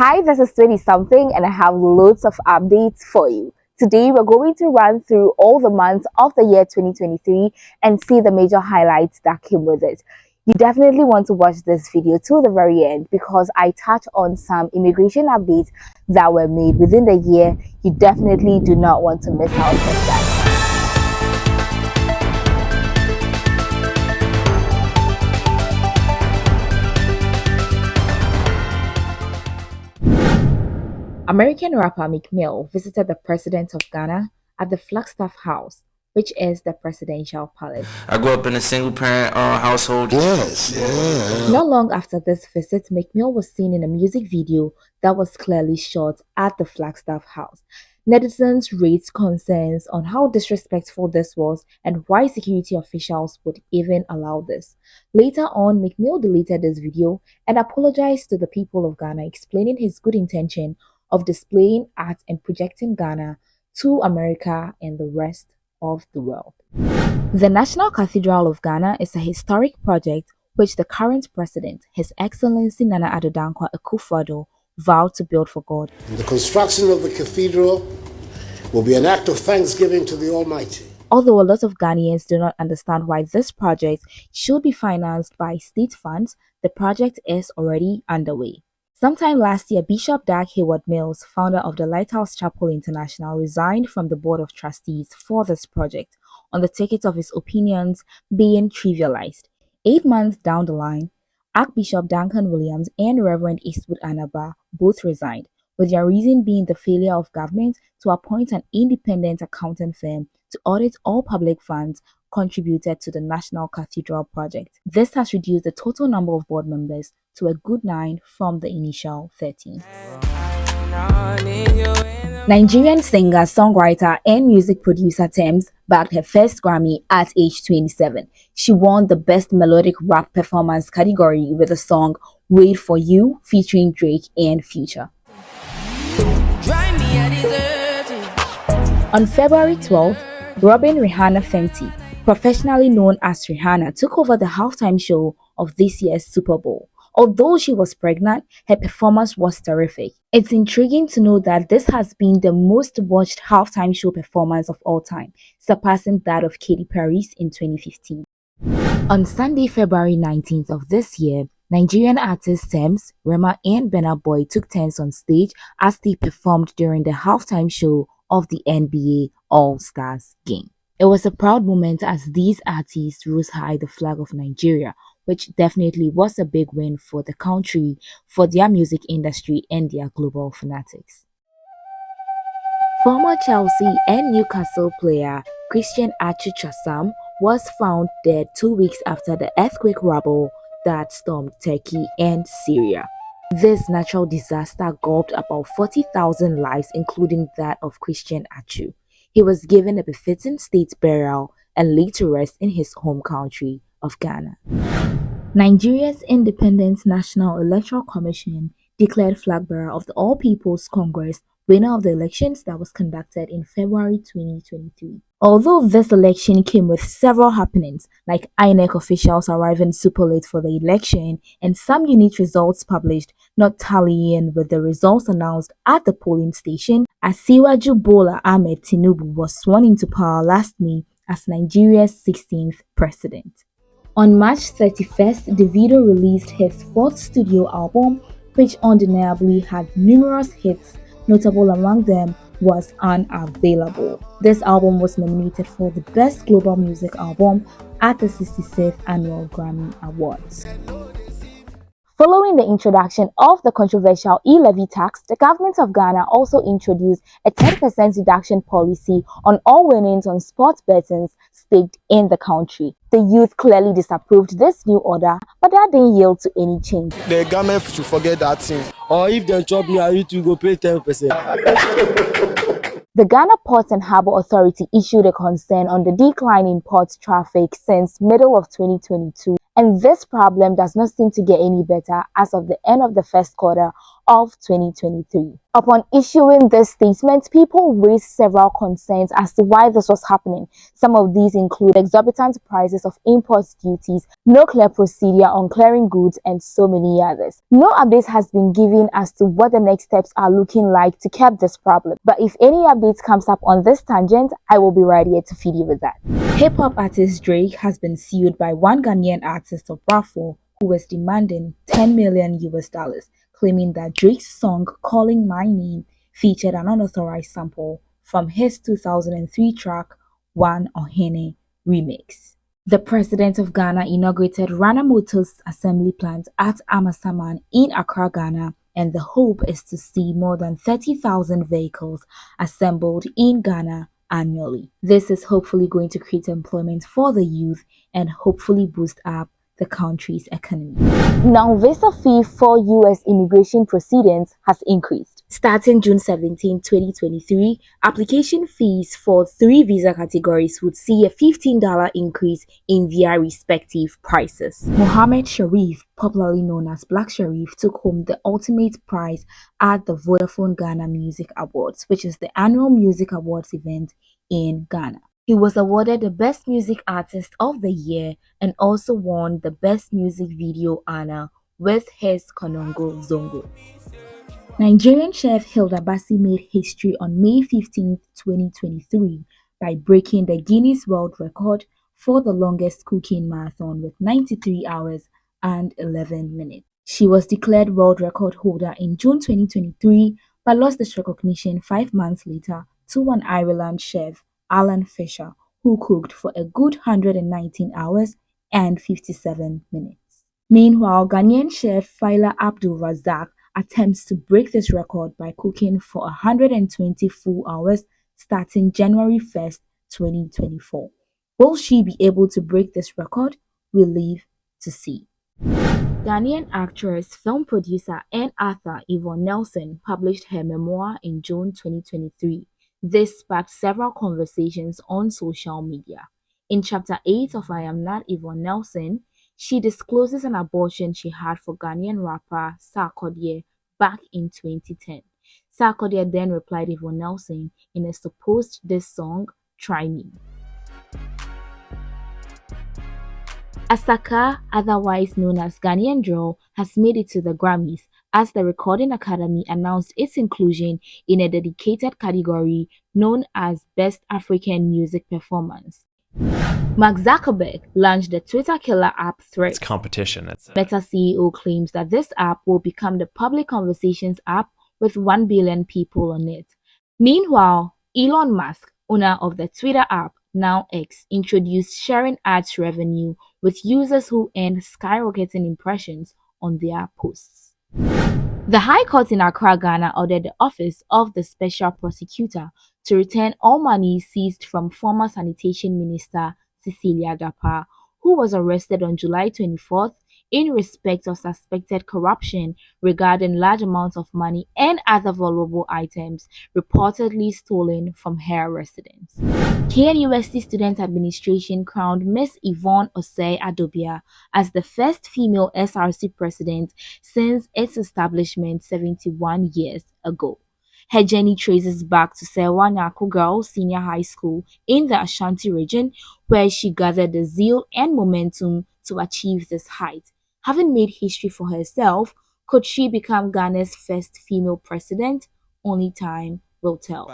Hi, this is 20 something and I have loads of updates for you. Today we're going to run through all the months of the year 2023 and see the major highlights that came with it. You definitely want to watch this video to the very end because I touch on some immigration updates that were made within the year. You definitely do not want to miss out on that. American rapper Meek Mill visited the president of Ghana at the Flagstaff House, which is the presidential palace. I grew up in a single-parent household. Not long after this visit, Meek Mill was seen in a music video that was clearly shot at the Flagstaff House. Netizens raised concerns on how disrespectful this was and why security officials would even allow this. Later on, Meek Mill deleted this video and apologized to the people of Ghana, explaining his good intention of displaying art and projecting Ghana to America and the rest of the world. The National Cathedral of Ghana is a historic project which the current president, His Excellency Nana Addo Dankwa Akufo-Addo, vowed to build for God. The construction of the cathedral will be an act of thanksgiving to the Almighty. Although a lot of Ghanaians do not understand why this project should be financed by state funds, the project is already underway. Sometime last year, Bishop Dag Heward-Mills, founder of the Lighthouse Chapel International, resigned from the board of trustees for this project on the ticket of his opinions being trivialized. 8 months down the line, Archbishop Duncan Williams and Reverend Eastwood Anaba both resigned, with their reason being the failure of government to appoint an independent accounting firm to audit all public funds contributed to the National Cathedral project. This has reduced the total number of board members to a good 9 from the initial 13. Nigerian singer, songwriter, and music producer Tems bagged her first Grammy at age 27. She won the Best Melodic Rap Performance category with the song Wait For You featuring Drake and Future. On February 12th, Robin Rihanna Fenty, professionally known as Rihanna, took over the halftime show of this year's Super Bowl. Although she was pregnant, her performance was terrific. It's intriguing to know that this has been the most watched halftime show performance of all time, surpassing that of Katy Perry's in 2015. On Sunday, February 19th of this year, Nigerian artists Tems, Rema, and Burna Boy took turns on stage as they performed during the halftime show of the NBA All-Stars game. It was a proud moment as these artists rose high the flag of Nigeria, which definitely was a big win for the country, for their music industry, and their global fanatics. Former Chelsea and Newcastle player Christian Atsu was found dead 2 weeks after the earthquake rubble that stormed Turkey and Syria. This natural disaster gulped about 40,000 lives, including that of Christian Atsu. He was given a befitting state burial and laid to rest in his home country of Ghana. Nigeria's Independent National Electoral Commission declared flag bearer of the All People's Congress winner of the elections that was conducted in February 2023. Although this election came with several happenings, like INEC officials arriving super late for the election and some unique results published not tallying with the results announced at the polling station, Asiwaju Bola Ahmed Tinubu was sworn into power last May as Nigeria's 16th president. On March 31st, Davido released his 4th studio album, which undeniably had numerous hits. Notable among them was Unavailable. This album was nominated for the Best Global Music Album at the 66th Annual Grammy Awards. Following the introduction of the controversial e-levy tax, the government of Ghana also introduced a 10% reduction policy on all winnings on sports bettings staked in the country. The youth clearly disapproved this new order, but that didn't yield to any change. The government should forget that thing. Or if they chop me, I need to go pay 10%. The Ghana Ports and Harbour Authority issued a concern on the decline in port traffic since middle of 2022 And this problem does not seem to get any better as of the end of the first quarter of 2023. Upon issuing this statement, people raised several concerns as to why this was happening. Some of these include exorbitant prices of import duties, no clear procedure on clearing goods, and so many others. No update has been given as to what the next steps are looking like to curb this problem. But if any update comes up on this tangent, I will be right here to feed you with that. Hip-hop artist Drake has been sued by one Ghanaian artist of Brafo who was demanding 10 million US dollars, claiming that Drake's song Calling My Name featured an unauthorized sample from his 2003 track One Ohene remix. The president of Ghana inaugurated Rana Motors assembly plant at Amasaman in Accra, Ghana, and the hope is to see more than 30,000 vehicles assembled in Ghana annually. This is hopefully going to create employment for the youth and hopefully boost up the country's economy. Now, visa fee for US immigration proceedings has increased. Starting June 17, 2023, application fees for 3 visa categories would see a $15 increase in their respective prices. Mohammed Sharif, popularly known as Black Sharif, took home the ultimate prize at the Vodafone Ghana Music Awards, which is the annual music awards event in Ghana. He was awarded the Best Music Artist of the Year and also won the Best Music Video honor with his Konongo Zongo. Nigerian chef Hilda Bassi made history on May 15, 2023 by breaking the Guinness World Record for the longest cooking marathon with 93 hours and 11 minutes. She was declared world record holder in June 2023 but lost this recognition 5 months later to an Ireland chef, Alan Fisher, who cooked for a good 119 hours and 57 minutes. Meanwhile, Ghanaian chef Faila Abdul Razak attempts to break this record by cooking for 120 full hours starting January 1st, 2024. Will she be able to break this record? We'll live to see. Ghanaian actress, film producer, and author Yvonne Nelson published her memoir in June 2023. This sparked several conversations on social media. In Chapter 8 of I Am Not Yvonne Nelson, she discloses an abortion she had for Ghanaian rapper Sarkodie back in 2010. Sarkodie then replied Yvonne Nelson in a supposed diss song, Try Me. Asaka, otherwise known as Ghanaian Draw, has made it to the Grammys as the Recording Academy announced its inclusion in a dedicated category known as Best African Music Performance. Mark Zuckerberg launched the Twitter killer app Threads. It's competition. Meta CEO claims that this app will become the public conversations app with 1 billion people on it. Meanwhile, Elon Musk, owner of the Twitter app, now X, introduced sharing ads revenue with users who earned skyrocketing impressions on their posts. The High Court in Accra, Ghana ordered the Office of the Special Prosecutor to return all money seized from former Sanitation Minister Cecilia Dapa, who was arrested on July 24th in respect of suspected corruption regarding large amounts of money and other valuable items reportedly stolen from her residence. KNUST Student Administration crowned Miss Yvonne Osei Adobia as the first female SRC president since its establishment 71 years ago. Her journey traces back to Sewa Nyako Girls Senior High School in the Ashanti region, where she gathered the zeal and momentum to achieve this height. Having made history for herself, could she become Ghana's first female president? Only time will tell.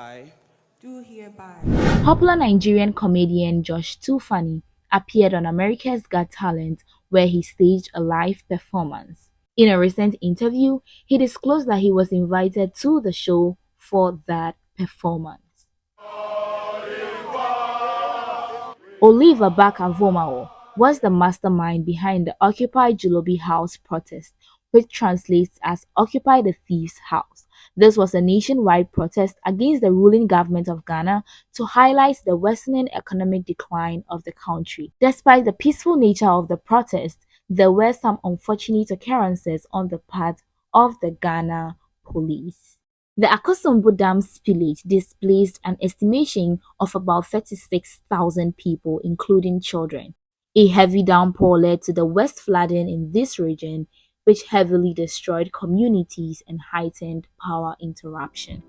Popular Nigerian comedian Josh Too Funny appeared on America's Got Talent, where he staged a live performance. In a recent interview, he disclosed that he was invited to the show for that performance. Oliver Bakavomao was the mastermind behind the Occupy Julobi House protest, which translates as Occupy the Thieves' House. This was a nationwide protest against the ruling government of Ghana to highlight the worsening economic decline of the country. Despite the peaceful nature of the protest, there were some unfortunate occurrences on the part of the Ghana police. The Akosombo Dam spillage displaced an estimation of about 36,000 people, including children. A heavy downpour led to the worst flooding in this region, which heavily destroyed communities and heightened power interruption.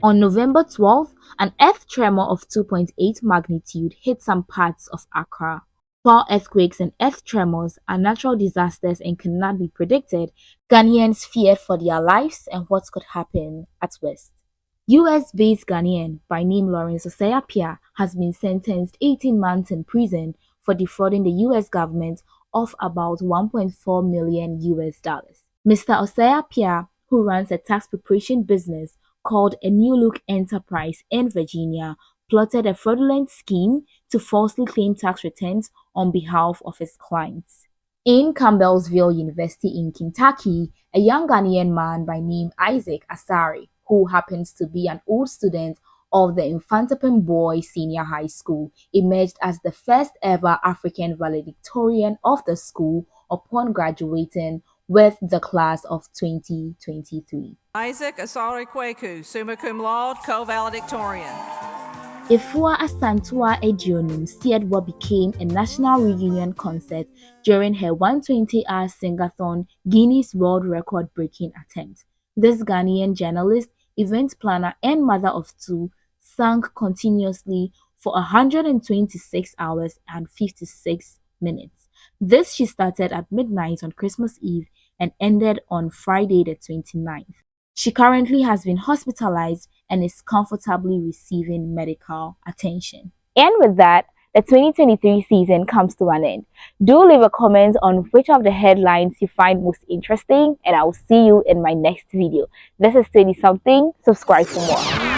On November 12th, an earth tremor of 2.8 magnitude hit some parts of Accra. While earthquakes and earth tremors are natural disasters and cannot be predicted, Ghanaians feared for their lives and what could happen at worst. US-based Ghanaian by name Lawrence Osei-Appiah has been sentenced 18 months in prison for defrauding the US government of about 1.4 million US dollars. Mr. Osei-Appiah, who runs a tax preparation business called A New Look Enterprise in Virginia, plotted a fraudulent scheme to falsely claim tax returns on behalf of his clients. In Campbellsville University in Kentucky, a young Ghanaian man by name Isaac Asari, who happens to be an old student of the Infantapim Boys Senior High School, emerged as the first ever African valedictorian of the school upon graduating with the class of 2023. Isaac Asari Kweku, summa cum laude, co-valedictorian. Efua Asantua Ejionum steered what became a national reunion concert during her 120-hour sing-a-thon Guinness World Record-breaking attempt. This Ghanaian journalist, event planner, and mother of two sang continuously for 126 hours and 56 minutes. This she started at midnight on Christmas Eve and ended on Friday the 29th. She currently has been hospitalized and is comfortably receiving medical attention. And with that, the 2023 season comes to an end. Do leave a comment on which of the headlines you find most interesting, and I will see you in my next video. This is 20 something. Subscribe for more.